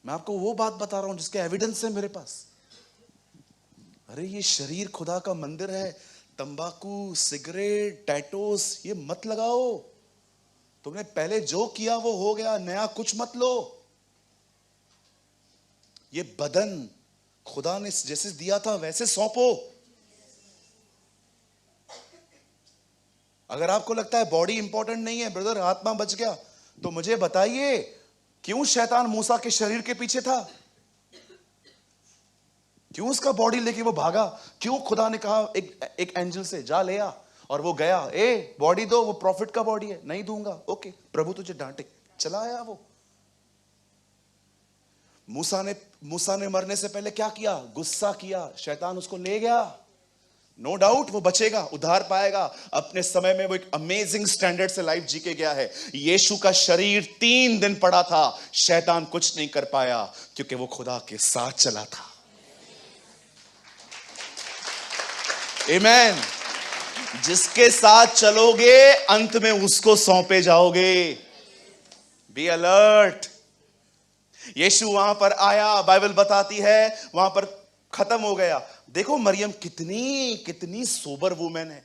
मैं आपको वो बात बता रहा हूं जिसके एविडेंस है मेरे पास। अरे ये शरीर खुदा का मंदिर है, तंबाकू, सिगरेट, टैटोस ये मत लगाओ। तुमने पहले जो किया वो हो गया, नया कुछ मत लो। ये बदन खुदा ने जैसे दिया था वैसे सौंपो। अगर आपको लगता है बॉडी इंपॉर्टेंट नहीं है ब्रदर, आत्मा बच गया, तो मुझे बताइए क्यों शैतान मूसा के शरीर के पीछे था? क्यों उसका बॉडी लेके वो भागा? क्यों खुदा ने कहा एक एंजल से जा ले आ, और वो गया, ए बॉडी दो, वो प्रॉफिट का बॉडी है। नहीं दूंगा, ओके प्रभु तुझे डांटे, चला आया वो। मूसा ने मरने से पहले क्या किया? गुस्सा किया, शैतान उसको ले गया। नो डाउट वो बचेगा, उद्धार पाएगा। अपने समय में वो एक अमेजिंग स्टैंडर्ड से लाइफ जी के गया है। यीशु का शरीर 3 दिन पड़ा था, शैतान कुछ नहीं कर पाया क्योंकि वो खुदा के साथ चला था। आमीन। जिसके साथ चलोगे अंत में उसको सौंपे जाओगे। Be alert. यीशु वहां पर आया, बाइबल बताती है वहां पर खत्म हो गया। देखो मरियम कितनी सोबर वुमेन है।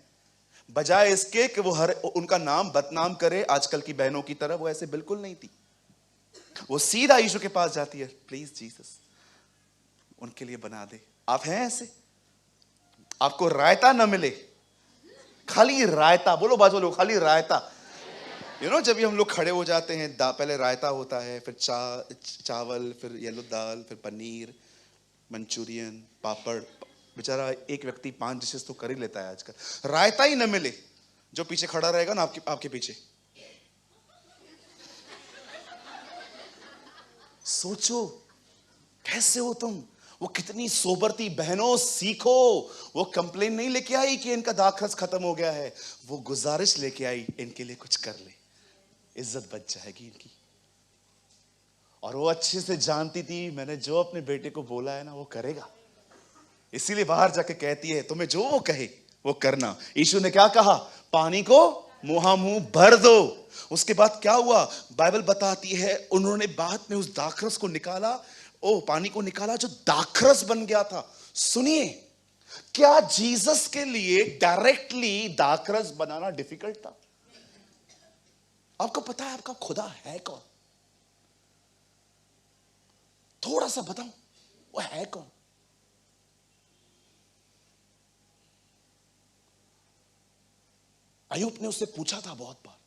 बजाय इसके कि वो उनका नाम बदनाम करे आजकल की बहनों की तरह, वो ऐसे बिल्कुल नहीं थी। वो सीधा यीशु के पास जाती है, प्लीज जीसस उनके लिए बना दे। आप हैं ऐसे? आपको रायता ना मिले, खाली रायता, बोलो बाजू लोग, खाली रायता। जब भी हम लोग खड़े हो जाते हैं, पहले रायता होता है, फिर चावल, फिर येलो दाल, फिर पनीर, मंचूरियन, पापड़। बेचारा एक व्यक्ति 5 डिशेस तो कर ही लेता है आजकल। रायता ही न मिले, जो पीछे खड़ा रहेगा ना आपके पीछे, सोचो कैसे हो तुम। वो कितनी सोबर थी। बहनों सीखो। वो कंप्लेन नहीं लेके आई कि इनका दाखरस खत्म हो गया है, वो गुजारिश लेके आई, इनके लिए कुछ कर ले, इज्जत बच जाएगी इनकी। और वो अच्छे से जानती थी मैंने जो अपने बेटे को बोला है ना वो करेगा, इसीलिए बाहर जाके कहती है तुम्हें जो वो कहे वो करना। यीशु ने क्या कहा? पानी को मुंह भर दो। उसके बाद क्या हुआ? बाइबल बताती है उन्होंने बाद में उस दाखरस को निकाला, पानी को निकाला जो दाखरस बन गया था। सुनिए, क्या जीसस के लिए डायरेक्टली दाखरस बनाना डिफिकल्ट था? आपको पता है आपका खुदा है कौन? थोड़ा सा बताऊं, वो है कौन? अय्यूब ने उससे पूछा था बहुत बार।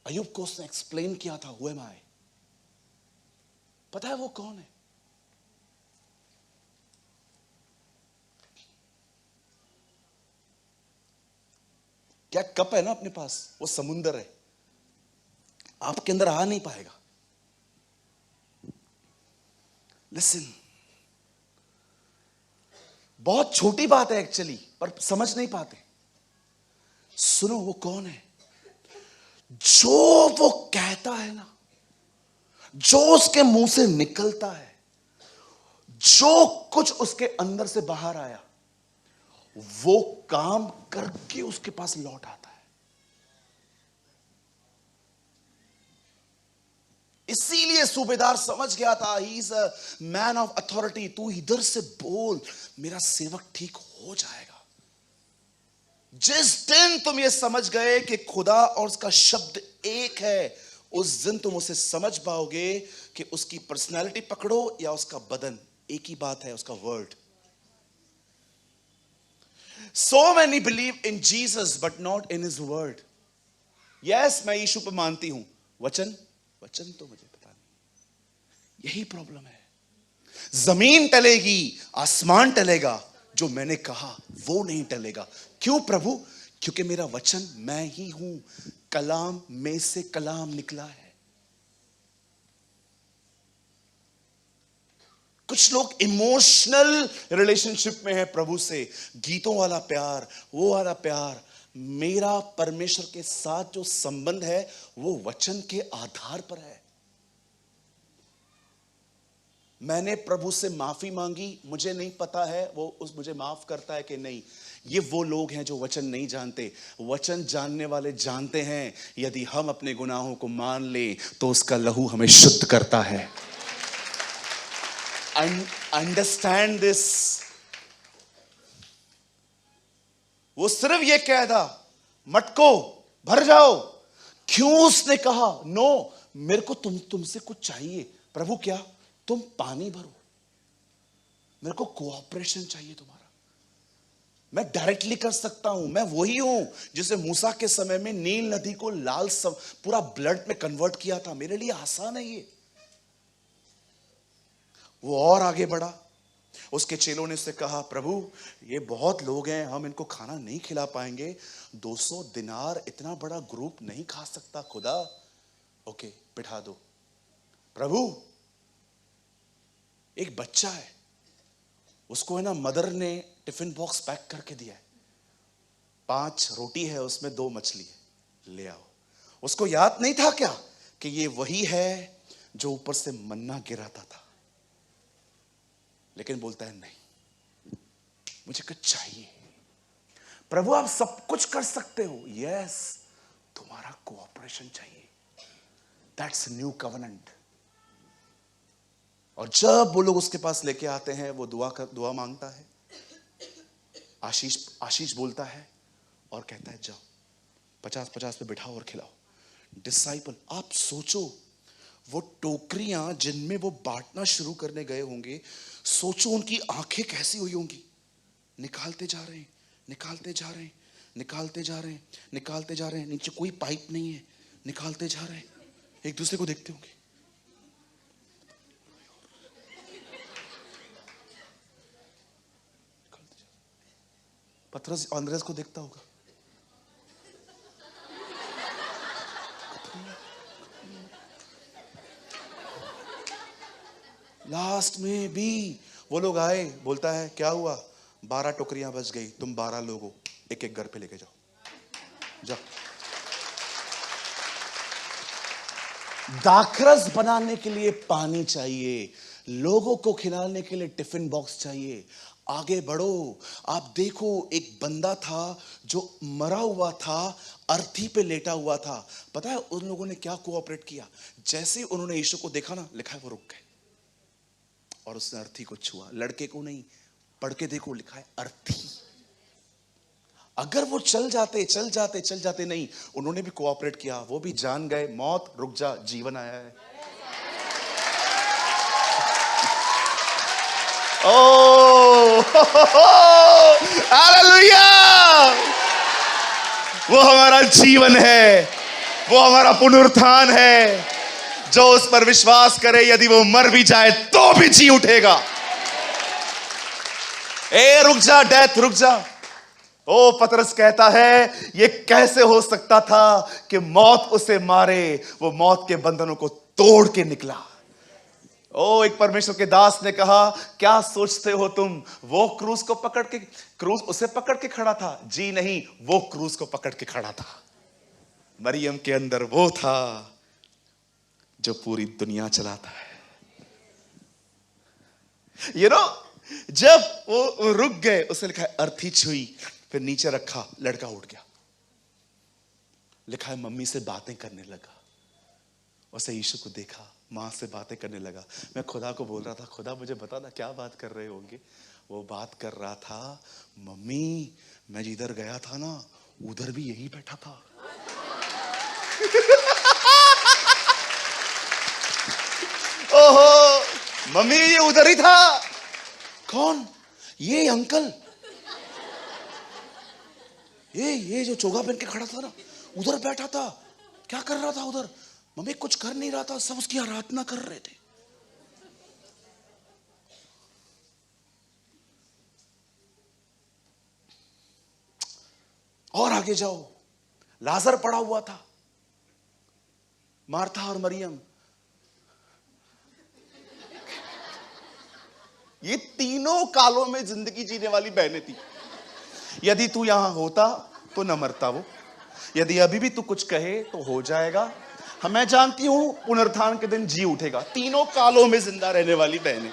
अय्यूब को उसने एक्सप्लेन किया था, हु एम आई। पता है वो कौन है? क्या कप है ना अपने पास, वो समुंदर है, आपके अंदर आ नहीं पाएगा। लिसन, बहुत छोटी बात है एक्चुअली, पर समझ नहीं पाते। सुनो वो कौन है? जो वो कहता है ना, जो उसके मुंह से निकलता है, जो कुछ उसके अंदर से बाहर आया, वो काम करके उसके पास लौट आता है। इसीलिए सूबेदार समझ गया था, he is a man of authority. तू इधर से बोल, मेरा सेवक ठीक हो जाएगा। जिस दिन तुम ये समझ गए कि खुदा और उसका शब्द एक है, उस दिन तुम उसे समझ पाओगे कि उसकी पर्सनैलिटी पकड़ो या उसका बदन, एक ही बात है, उसका word. So many believe in Jesus but not in his word. Yes, मैं यीशु पे मानती हूं, वचन तो मुझे पता नहीं। यही प्रॉब्लम है। जमीन टलेगी, आसमान टलेगा, जो मैंने कहा वो नहीं टलेगा। क्यों प्रभु? क्योंकि मेरा वचन मैं ही हूं, कलाम में से कलाम निकला है। कुछ लोग इमोशनल रिलेशनशिप में है प्रभु से, गीतों वाला प्यार, वो वाला प्यार। मेरा परमेश्वर के साथ जो संबंध है वो वचन के आधार पर है। मैंने प्रभु से माफी मांगी, मुझे नहीं पता है वो मुझे माफ करता है कि नहीं। ये वो लोग हैं जो वचन नहीं जानते। वचन जानने वाले जानते हैं यदि हम अपने गुनाहों को मान लें तो उसका लहू हमें शुद्ध करता है। Understand this. वो सिर्फ ये कह था, मटको भर जाओ। क्यों उसने कहा नो, मेरे को तुमसे कुछ चाहिए। प्रभु क्या? तुम पानी भरो, मेरे को कोऑपरेशन चाहिए तुम्हारा। मैं डायरेक्टली कर सकता हूं, मैं वही हूं जिसे मूसा के समय में नील नदी को लाल पूरा ब्लड में कन्वर्ट किया था। मेरे लिए आसान है ये। वो और आगे बढ़ा। उसके चेलों ने उससे कहा, प्रभु ये बहुत लोग हैं, हम इनको खाना नहीं खिला पाएंगे। 200 दिनार इतना बड़ा ग्रुप नहीं खा सकता खुदा। ओके, बिठा दो। प्रभु एक बच्चा है, उसको है ना मदर ने टिफिन बॉक्स पैक करके दिया है। 5 रोटी है, उसमें 2 मछली है, ले आओ। उसको याद नहीं था क्या कि ये वही है जो ऊपर से मन्ना गिराता था? लेकिन बोलता है नहीं, मुझे कुछ चाहिए। प्रभु आप सब कुछ कर सकते हो, यस, तुम्हारा कोऑपरेशन चाहिए। That's new covenant. और जब वो लोग उसके पास लेके आते हैं, वो दुआ मांगता है। आशीष बोलता है और कहता है जाओ 50-50 पे बिठाओ और खिलाओ। डिसाइपल, आप सोचो वो टोकरियां जिनमें वो बांटना शुरू करने गए होंगे, सोचो उनकी आंखें कैसी हुई होंगी। निकालते जा रहे हैं, निकालते जा रहे हैं, निकालते जा रहे हैं, निकालते जा रहे हैं। नीचे कोई पाइप नहीं है, निकालते जा रहे हैं, एक दूसरे को देखते होंगे। पतरस अंद्रेस को देखता होगा। लास्ट में भी वो लोग आए, बोलता है क्या हुआ? 12 टोकरियां बच गई, तुम 12 लोग हो, एक एक घर पे लेके जाओ, जाओ। दाखरस बनाने के लिए पानी चाहिए, लोगों को खिलाने के लिए टिफिन बॉक्स चाहिए। आगे बढ़ो। आप देखो, एक बंदा था जो मरा हुआ था, अर्थी पे लेटा हुआ था। पता है उन लोगों ने क्या कोऑपरेट किया? जैसे उन्होंने यीशु को देखा ना, लिखा है वो रुक गए और उसने अर्थी को छुआ। लड़के को नहीं, पढ़ के देखो, लिखा है अर्थी। अगर वो चल जाते नहीं, उन्होंने भी कोऑपरेट किया, वो भी जान गए, मौत रुक जा, जीवन आया है। ओ हालेलुया! वो हमारा जीवन है, वो हमारा पुनरुत्थान है। जो उस पर विश्वास करे, यदि वो मर भी जाए तो भी जी उठेगा। ए रुक जा डेथ, रुक जा। ओ पतरस कहता है, ये कैसे हो सकता था कि मौत उसे मारे? वो मौत के बंधनों को तोड़ के निकला। ओ एक परमेश्वर के दास ने कहा, क्या सोचते हो तुम? वो क्रूस को पकड़ के, क्रूस उसे पकड़ के खड़ा था? जी नहीं, वो क्रूस को पकड़ के खड़ा था। मरियम के अंदर वो था जो पूरी दुनिया चलाता है। जब वो रुक गए, उसे लिखा है अर्थी छुई, फिर नीचे रखा, लड़का उठ गया। लिखा है मम्मी से बातें करने लगा। उसे यीशु को देखा, माँ से बातें करने लगा। मैं खुदा को बोल रहा था, खुदा मुझे बता ना क्या बात कर रहे होंगे। वो बात कर रहा था, मम्मी मैं जिधर गया था ना, उधर भी यही बैठा था। ओहो, मम्मी ये उधर ही था। कौन? ये अंकल, ये जो चोगा पहन के खड़ा था ना, उधर बैठा था। क्या कर रहा था उधर? मम्मी कुछ कर नहीं रहा था, सब उसकी आराधना कर रहे थे। और आगे जाओ, लाजर पड़ा हुआ था, मार्था और मरियम। ये तीनों कालों में जिंदगी जीने वाली बहनें थी। यदि तू यहां होता तो न मरता वो, यदि अभी भी तू कुछ कहे तो हो जाएगा। मैं जानती हूं पुनरुत्थान के दिन जी उठेगा। तीनों कालों में जिंदा रहने वाली बहनें,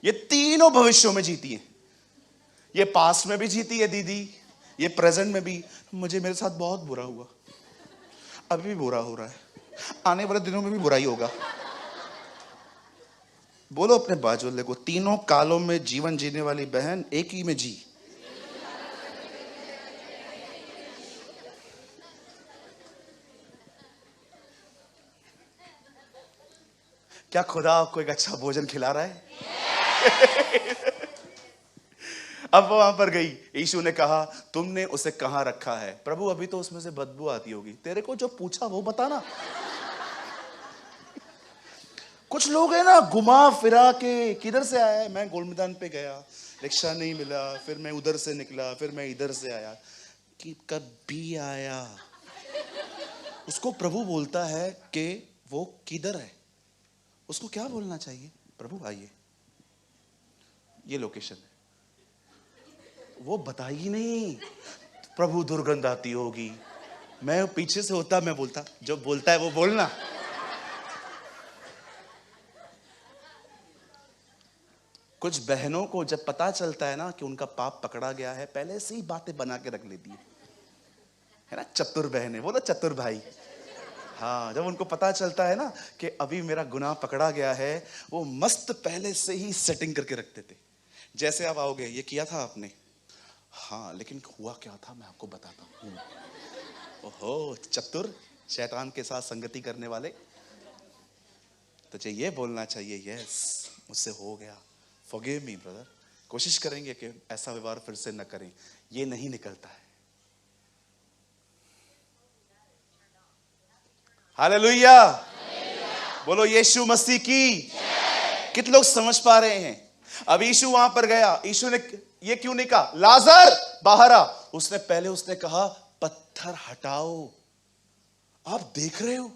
ये तीनों भविष्यों में जीती हैं। ये पास्ट में भी जीती है दीदी, ये प्रेजेंट में भी। मेरे साथ बहुत बुरा हुआ, अभी भी बुरा हो रहा है, आने वाले दिनों में भी बुरा ही होगा। बोलो अपने बाजू वाले को, तीनों कालों में जीवन जीने वाली बहन एक ही में जी। क्या खुदा आपको एक अच्छा भोजन खिला रहा है? अब वो वहां पर गई, यीशु ने कहा तुमने उसे कहां रखा है? प्रभु अभी तो उसमें से बदबू आती होगी। तेरे को जो पूछा वो बताना। कुछ लोग है ना घुमा फिरा के, किधर से आया है? मैं गोल मैदान पे गया, रिक्शा नहीं मिला, फिर मैं उधर से निकला, फिर मैं इधर से आया। कि कभी आया? उसको प्रभु बोलता है कि वो किधर है। उसको क्या बोलना चाहिए? प्रभु आइए, ये लोकेशन है। वो बताएगी नहीं, प्रभु दुर्गंध आती होगी। मैं पीछे से होता, मैं बोलता, जो बोलता है वो बोलना। कुछ बहनों को जब पता चलता है ना कि उनका पाप पकड़ा गया है, पहले से ही बातें बना के रख लेती है ना। चतुर बहन है, वो ना चतुर भाई। हाँ, जब उनको पता चलता है ना कि अभी मेरा गुनाह पकड़ा गया है, वो मस्त पहले से ही सेटिंग करके रखते थे। जैसे आप आओगे, ये किया था आपने? हाँ, लेकिन हुआ क्या था मैं आपको बताता हूँ। ओहो, चतुर, शैतान के साथ संगति करने वाले। तुझे ये बोलना चाहिए, यस मुझसे हो गया, फॉरगिव मी ब्रदर। कोशिश करेंगे कि ऐसा व्यवहार फिर से न करें। ये नहीं निकलता है। हालेलुया, बोलो यीशु मसीह की। कितने लोग समझ पा रहे हैं? अब यीशु वहां पर गया, यीशु ने ये क्यों नहीं कहा लाजर बाहर आ? उसने कहा पत्थर हटाओ। आप देख रहे हो,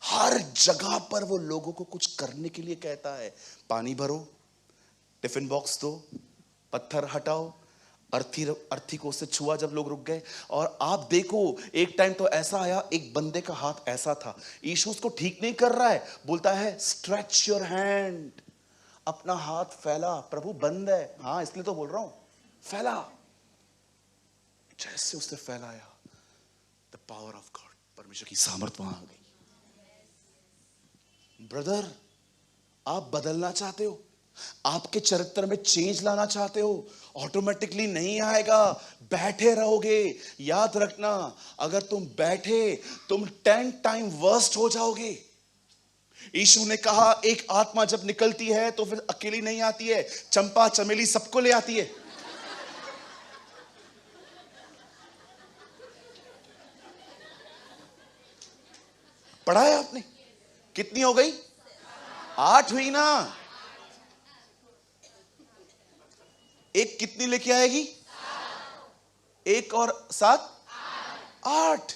हर जगह पर वो लोगों को कुछ करने के लिए कहता है। पानी भरो, टिफिन बॉक्स दो, पत्थर हटाओ। अर्थी को उससे छुआ जब लोग रुक गए। और आप देखो, एक टाइम तो ऐसा आया, एक बंदे का हाथ ऐसा था, यीशु उसको ठीक नहीं कर रहा है, बोलता है स्ट्रेच योर हैंड, अपना हाथ फैला। प्रभु बंद है, हाँ इसलिए तो बोल रहा हूं, फैला। जैसे उसने फैलाया, द पावर ऑफ गॉड, परमेश्वर की सामर्थ्य वहां आ गई। ब्रदर, आप बदलना चाहते हो, आपके चरित्र में चेंज लाना चाहते हो, ऑटोमेटिकली नहीं आएगा, बैठे रहोगे। याद रखना, अगर तुम बैठे, तुम 10 टाइम वर्स्ट हो जाओगे। यीशु ने कहा एक आत्मा जब निकलती है तो फिर अकेली नहीं आती है, चंपा चमेली सबको ले आती है। पढ़ा है आपने? कितनी हो गई? 8 हुई ना। एक कितनी लेके आएगी? 1 और 7 8।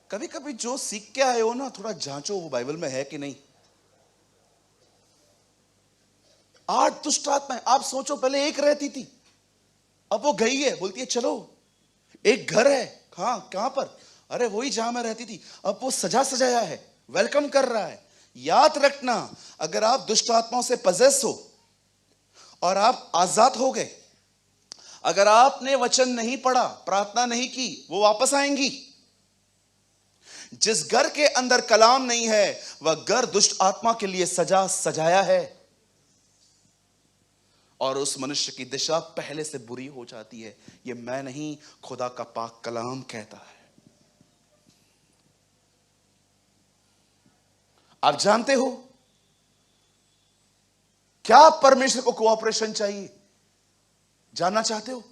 कभी कभी जो सीख के आए हो ना, थोड़ा जांचो वो बाइबल में है कि नहीं। 8 दुष्ट आत्माएं। आप सोचो, पहले एक रहती थी, अब वो गई है, बोलती है चलो। एक घर है, हाँ कहां पर? अरे वही जहां मैं रहती थी। अब वो सजा सजाया है, वेलकम कर रहा है। याद रखना, अगर आप दुष्ट आत्माओं से पजेस हो और आप आजाद हो गए, अगर आपने वचन नहीं पढ़ा, प्रार्थना नहीं की, वो वापस आएंगी। जिस घर के अंदर कलाम नहीं है, वह घर दुष्ट आत्मा के लिए सजा सजाया है, और उस मनुष्य की दिशा पहले से बुरी हो जाती है। ये मैं नहीं, खुदा का पाक कलाम कहता है। आप जानते हो क्या परमेश्वर को कोऑपरेशन चाहिए? जानना चाहते हो?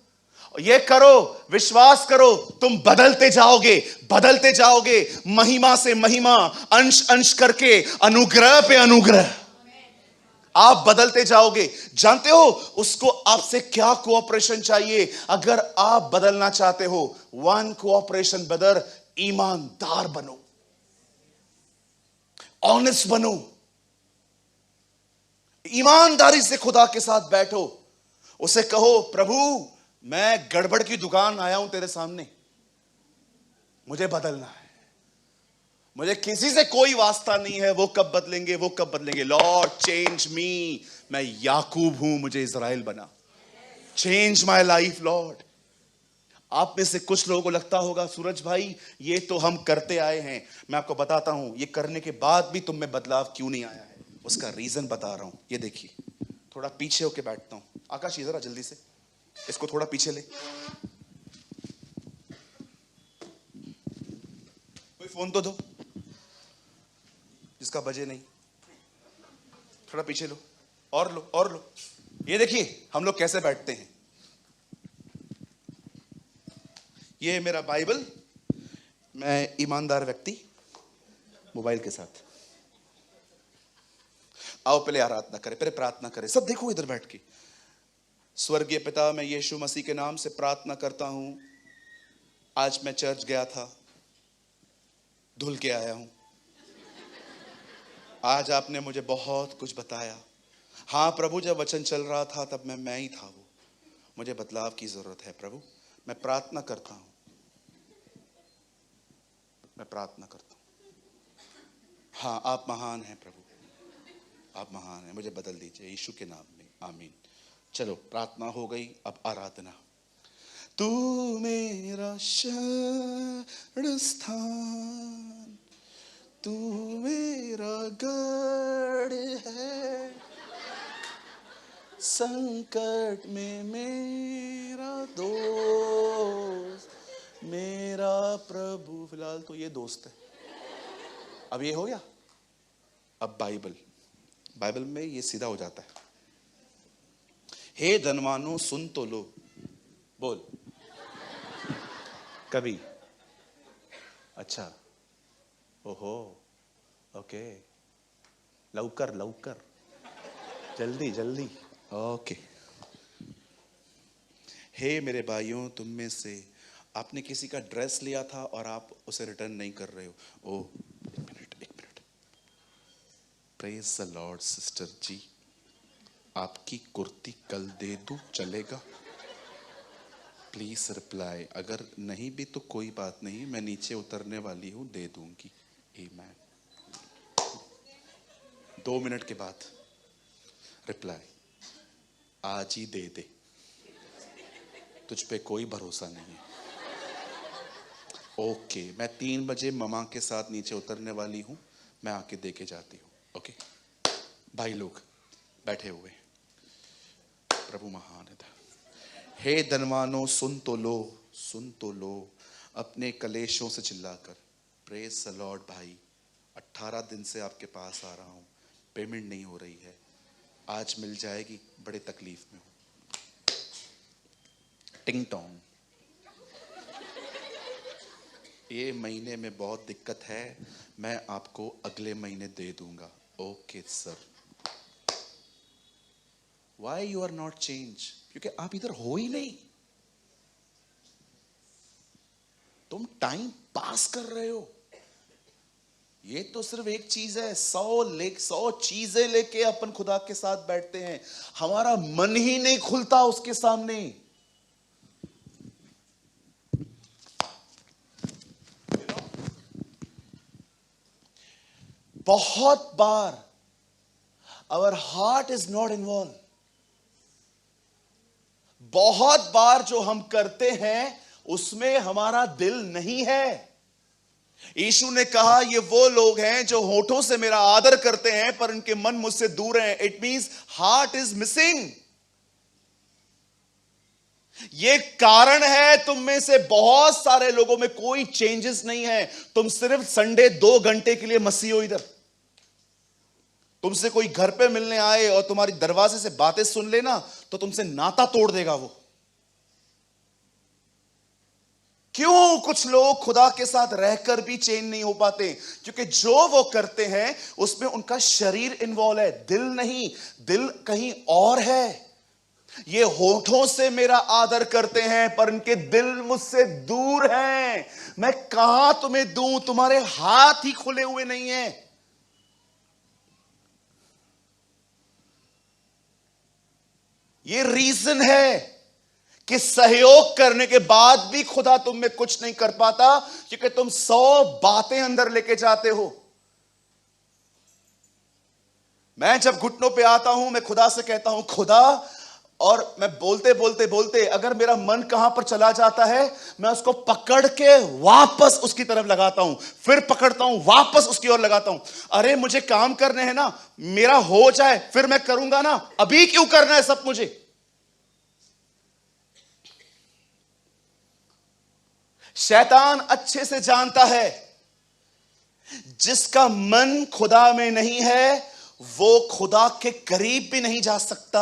ये करो, विश्वास करो, तुम बदलते जाओगे, बदलते जाओगे, महिमा से महिमा, अंश अंश करके, अनुग्रह पे अनुग्रह, आप बदलते जाओगे। जानते हो उसको आपसे क्या कोऑपरेशन चाहिए? अगर आप बदलना चाहते हो, 1 कोऑपरेशन ब्रदर, ईमानदार बनो, ऑनेस्ट बनो, ईमानदारी से खुदा के साथ बैठो। उसे कहो प्रभु मैं गड़बड़ की दुकान आया हूं तेरे सामने, मुझे बदलना है, मुझे किसी से कोई वास्ता नहीं है, वो कब बदलेंगे, वो कब बदलेंगे। लॉर्ड चेंज मी, मैं याकूब हूं, मुझे इज़राइल बना, चेंज माय लाइफ लॉर्ड। आप में से कुछ लोगों को लगता होगा सूरज भाई ये तो हम करते आए हैं। मैं आपको बताता हूं ये करने के बाद भी तुम में बदलाव क्यों नहीं आया है, उसका रीजन बता रहा हूं। ये देखिए, थोड़ा पीछे होके बैठता हूं। आकाश इधर आ जल्दी से, इसको थोड़ा पीछे ले। कोई फोन तो दो जिसका बजे नहीं। थोड़ा पीछे लो, और लो, और लो। ये देखिए हम लोग कैसे बैठते हैं। ये है मेरा बाइबल, मैं ईमानदार व्यक्ति मोबाइल के साथ। आओ पहले आराधना करें, पहले प्रार्थना करें। सब देखो इधर बैठ के। स्वर्गीय पिता, मैं यीशु मसीह के नाम से प्रार्थना करता हूं। आज मैं चर्च गया था, धुल के आया हूं। आज आपने मुझे बहुत कुछ बताया। हाँ प्रभु, जब वचन चल रहा था तब मैं ही था वो। मुझे बदलाव की जरूरत है प्रभु। मैं प्रार्थना करता हूं, मैं प्रार्थना करता हूं। हाँ आप महान हैं प्रभु, आप महान हैं। मुझे बदल दीजिए यीशु के नाम में, आमीन। चलो प्रार्थना हो गई, अब आराधना। तू मेरा शरण स्थान, तू मेरा गढ़ है, संकट में मेरा दोस्त, मेरा प्रभु। फिलहाल तो ये दोस्त है। अब ये हो गया। अब बाइबल में ये सीधा हो जाता है। हे धनवानों सुन तो लो। बोल कभी। अच्छा, ओहो, ओके, लवकर लवकर, जल्दी जल्दी, ओके। हे मेरे भाइयों, तुम में से आपने किसी का ड्रेस लिया था और आप उसे रिटर्न नहीं कर रहे हो। ओ एक मिनट। Praise the lord sister ji, आपकी कुर्ती कल दे दूं चलेगा? Please reply. अगर नहीं भी तो कोई बात नहीं, मैं नीचे उतरने वाली हूं, दे दूंगी। आमीन। 2 मिनट के बाद रिप्लाई। आज ही दे दे, तुझ पे कोई भरोसा नहीं है। ओके, मैं 3 बजे ममा के साथ नीचे उतरने वाली हूं, मैं आके दे के जाती हूं। ओके भाई लोग बैठे हुए, प्रभु महान है। हे धनवानों सुन तो लो, सुन तो लो अपने कलेशों से चिल्लाकर। प्रेज द लॉर्ड भाई, 18 दिन से आपके पास आ रहा हूं, पेमेंट नहीं हो रही है, आज मिल जाएगी, बड़े तकलीफ में हूं। टिंग टोंग, ये महीने में बहुत दिक्कत है, मैं आपको अगले महीने दे दूंगा। Okay sir. Why you are not change? क्योंकि आप इधर हो ही नहीं, तुम टाइम पास कर रहे हो। ये तो सिर्फ एक चीज है, 100 चीजें लेके अपन खुदा के साथ बैठते हैं, हमारा मन ही नहीं खुलता उसके सामने। बहुत बार our heart is not involved। बहुत बार जो हम करते हैं उसमें हमारा दिल नहीं है। यीशु ने कहा ये वो लोग हैं जो होठों से मेरा आदर करते हैं पर उनके मन मुझसे दूर हैं। It means heart is missing. ये कारण है तुम में से बहुत सारे लोगों में कोई चेंजेस नहीं है। तुम सिर्फ संडे 2 घंटे के लिए मसीह हो। इधर तुमसे कोई घर पे मिलने आए और तुम्हारी दरवाजे से बातें सुन लेना तो तुमसे नाता तोड़ देगा वो। क्यों कुछ लोग खुदा के साथ रहकर भी चेंज नहीं हो पाते? क्योंकि जो वो करते हैं उसमें उनका शरीर इन्वॉल्व है, दिल नहीं। दिल कहीं और है। ये होठों से मेरा आदर करते हैं पर इनके दिल मुझसे दूर हैं। मैं कहां तुम्हें दूं? तुम्हारे हाथ ही खुले हुए नहीं हैं। ये रीजन है कि सहयोग करने के बाद भी खुदा तुम में कुछ नहीं कर पाता, क्योंकि तुम 100 बातें अंदर लेके जाते हो। मैं जब घुटनों पे आता हूं, मैं खुदा से कहता हूं, खुदा और मैं बोलते बोलते बोलते अगर मेरा मन कहां पर चला जाता है, मैं उसको पकड़ के वापस उसकी तरफ लगाता हूं, फिर पकड़ता हूं, वापस उसकी ओर लगाता हूं। अरे मुझे काम करने हैं ना, मेरा हो जाए फिर मैं करूंगा ना, अभी क्यों करना है सब मुझे। शैतान अच्छे से जानता है जिसका मन खुदा में नहीं है वो खुदा के करीब भी नहीं जा सकता।